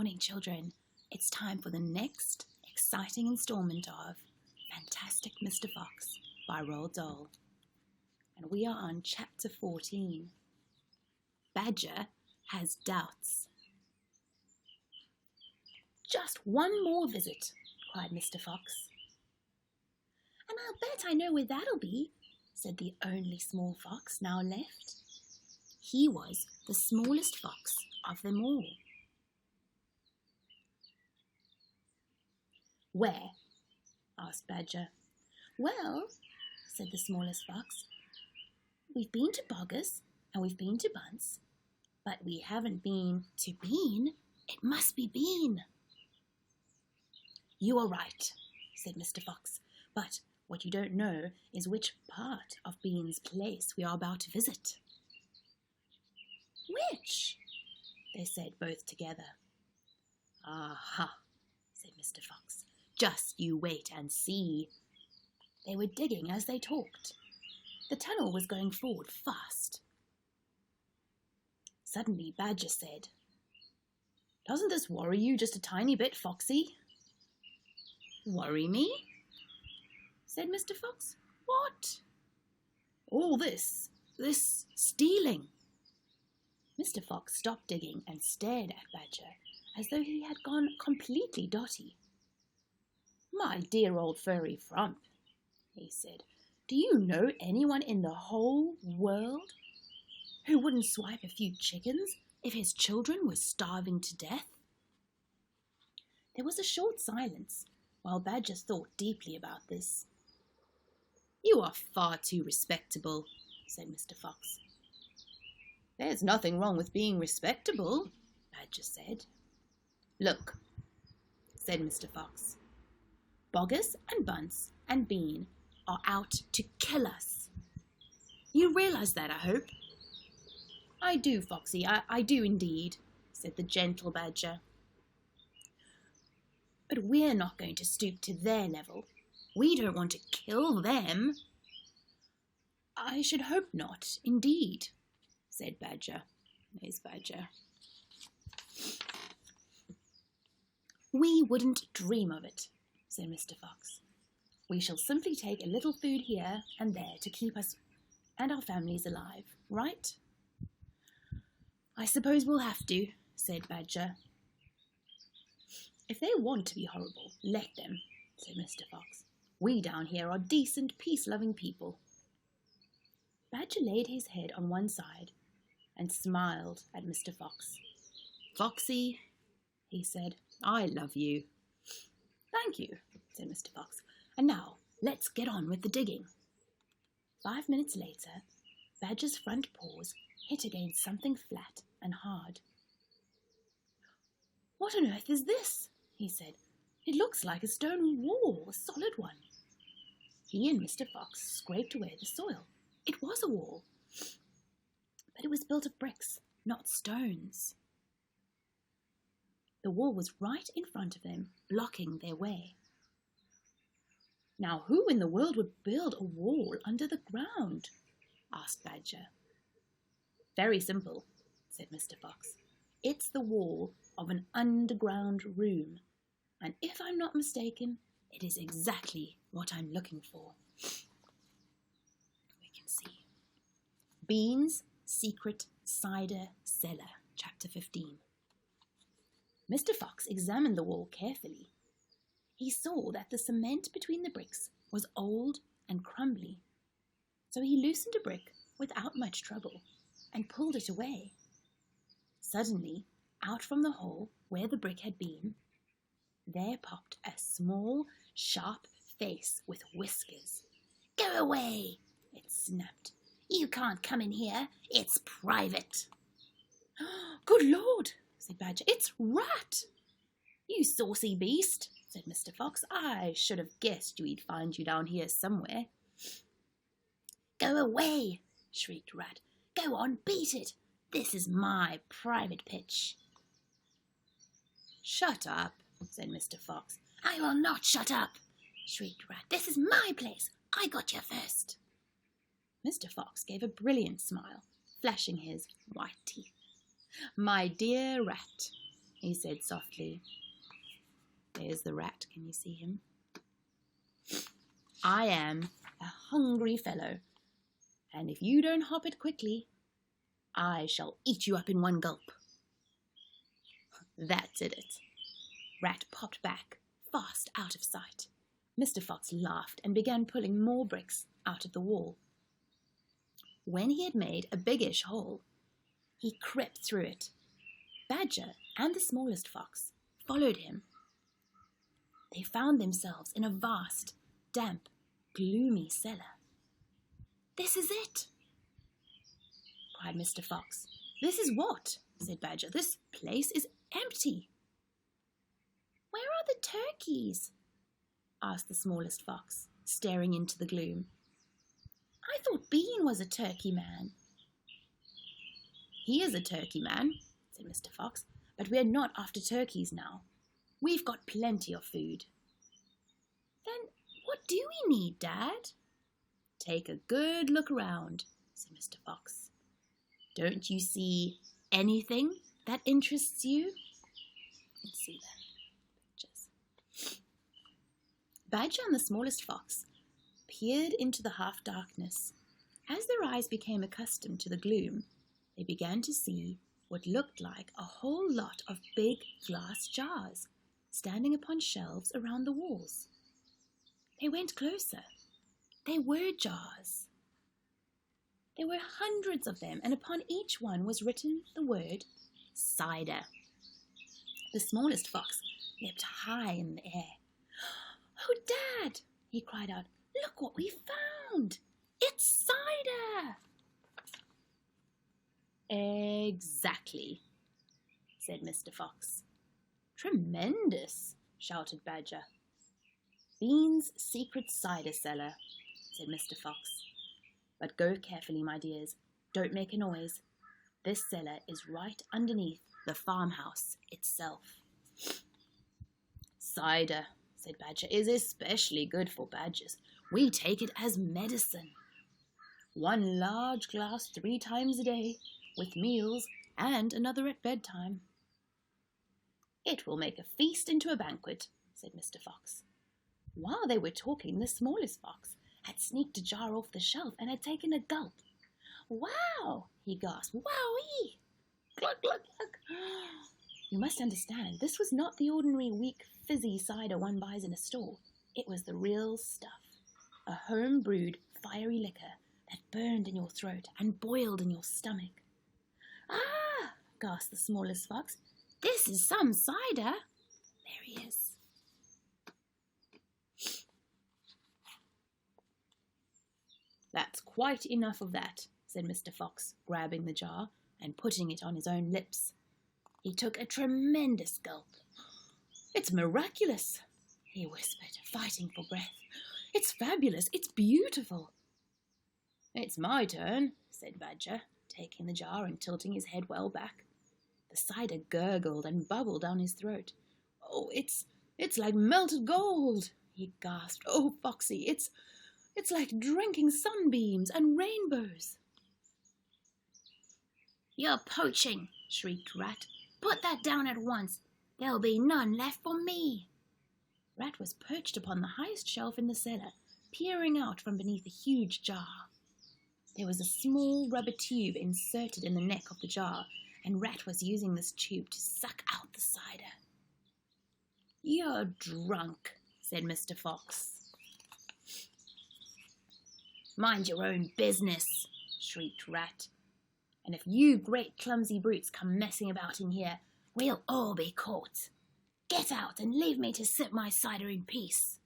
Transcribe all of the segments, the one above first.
morning, children. It's time for the next exciting installment of Fantastic Mr. Fox by Roald Dahl. And we are on chapter 14. Badger has doubts. Just one more visit, cried Mr. Fox. And I'll bet I know where that'll be, said the only small fox now left. He was the smallest fox of them all. Where? Asked Badger. Well, said the smallest fox, we've been to Boggers and we've been to Bunce, but we haven't been to Bean. It must be Bean. You are right, said Mr. Fox, but what you don't know is which part of Bean's place we are about to visit. Which? They said both together. Aha, said Mr. Fox. Just you wait and see. They were digging as they talked. The tunnel was going forward fast. Suddenly Badger said, Doesn't this worry you just a tiny bit, Foxy? Worry me? Said Mr. Fox. What? All this stealing. Mr. Fox stopped digging and stared at Badger as though he had gone completely dotty. My dear old furry frump, he said, do you know anyone in the whole world who wouldn't swipe a few chickens if his children were starving to death? There was a short silence while Badger thought deeply about this. You are far too respectable, said Mr. Fox. There's nothing wrong with being respectable, Badger said. Look, said Mr. Fox. Boggers and Bunce and Bean are out to kill us. You realise that, I hope? I do, Foxy, I do indeed, said the gentle Badger. But we're not going to stoop to their level. We don't want to kill them. I should hope not, indeed, said Badger. There's Badger. We wouldn't dream of it, said Mr. Fox. We shall simply take a little food here and there to keep us and our families alive, right? I suppose we'll have to, said Badger. If they want to be horrible, let them, said Mr. Fox. We down here are decent, peace-loving people. Badger laid his head on one side and smiled at Mr. Fox. Foxy, he said, I love you. Thank you, said Mr. Fox. And now, let's get on with the digging. 5 minutes later, Badger's front paws hit against something flat and hard. What on earth is this? He said. It looks like a stone wall, a solid one. He and Mr. Fox scraped away the soil. It was a wall, but it was built of bricks, not stones. The wall was right in front of them, blocking their way. Now, who in the world would build a wall under the ground? Asked Badger. Very simple, said Mr. Fox. It's the wall of an underground room, and if I'm not mistaken, it is exactly what I'm looking for. We can see. Bean's Secret Cider Cellar, Chapter 15. Mr. Fox examined the wall carefully. He saw that the cement between the bricks was old and crumbly, so he loosened a brick without much trouble and pulled it away. Suddenly, out from the hole where the brick had been, there popped a small, sharp face with whiskers. Go away, it snapped. You can't come in here. It's private. Good Lord, said Badger. It's Rat. You saucy beast, said Mr. Fox. I should have guessed we'd find you down here somewhere. Go away, shrieked Rat. Go on, beat it. This is my private pitch. Shut up, said Mr. Fox. I will not shut up, shrieked Rat. This is my place. I got you first. Mr. Fox gave a brilliant smile, flashing his white teeth. My dear Rat, he said softly. There's the rat, can you see him? I am a hungry fellow, and if you don't hop it quickly, I shall eat you up in one gulp. That did it. Rat popped back, fast out of sight. Mr. Fox laughed and began pulling more bricks out of the wall. When he had made a biggish hole, he crept through it. Badger and the smallest fox followed him. They found themselves in a vast, damp, gloomy cellar. "This is it!" cried Mr. Fox. "This is what?" said Badger. "This place is empty." "Where are the turkeys?" asked the smallest fox, staring into the gloom. "I thought Bean was a turkey man." "He is a turkey man," said Mr. Fox, "but we're not after turkeys now. We've got plenty of food." "Then what do we need, Dad?" "Take a good look around," said Mr. Fox. "Don't you see anything that interests you?" Let's see that. Pictures. Badger and the smallest fox peered into the half-darkness. As their eyes became accustomed to the gloom, they began to see what looked like a whole lot of big glass jars standing upon shelves around the walls. They went closer. They were jars. There were hundreds of them, and upon each one was written the word cider. The smallest fox leapt high in the air. "Oh, Dad!" he cried out. "Look what we found! It's cider!" "Exactly," said Mr. Fox. "Tremendous!" shouted Badger. "Bean's secret cider cellar," said Mr. Fox. "But go carefully, my dears. Don't make a noise. This cellar is right underneath the farmhouse itself." "Cider," said Badger, "is especially good for badgers. We take it as medicine. 1 large glass 3 times a day, with meals, and another at bedtime." "It will make a feast into a banquet," said Mr. Fox. While they were talking, the smallest fox had sneaked a jar off the shelf and had taken a gulp. "Wow!" he gasped. "Wowee! Glug, glug, glug!" You must understand, this was not the ordinary weak, fizzy cider one buys in a store. It was the real stuff, a home-brewed, fiery liquor that burned in your throat and boiled in your stomach. "Ah!" gasped the smallest fox. "This is some cider." There he is. "That's quite enough of that," said Mr. Fox, grabbing the jar and putting it on his own lips. He took a tremendous gulp. "It's miraculous," he whispered, fighting for breath. "It's fabulous. It's beautiful." "It's my turn," said Badger, taking the jar and tilting his head well back. The cider gurgled and bubbled down his throat. "Oh, it's like melted gold," he gasped. "Oh, Foxy, it's like drinking sunbeams and rainbows." "You're poaching," shrieked Rat. "Put that down at once. There'll be none left for me." Rat was perched upon the highest shelf in the cellar, peering out from beneath a huge jar. There was a small rubber tube inserted in the neck of the jar, and Rat was using this tube to suck out the cider. "You're drunk," said Mr. Fox. "Mind your own business," shrieked Rat. "And if you great clumsy brutes come messing about in here, we'll all be caught. Get out and leave me to sip my cider in peace."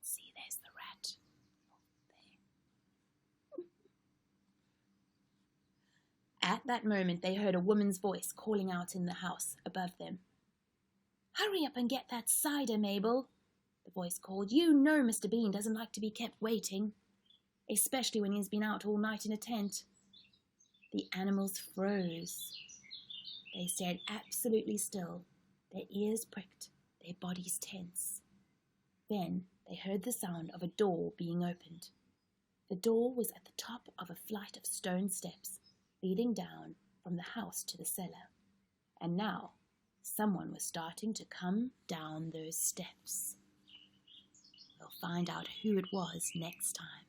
See, there's the rat. There. At that moment, they heard a woman's voice calling out in the house above them. "Hurry up and get that cider, Mabel," the voice called. "You know Mr. Bean doesn't like to be kept waiting, especially when he's been out all night in a tent." The animals froze. They stayed absolutely still, their ears pricked, their bodies tense. Then they heard the sound of a door being opened. The door was at the top of a flight of stone steps leading down from the house to the cellar. And now Someone was starting to come down those steps. We'll find out who it was next time.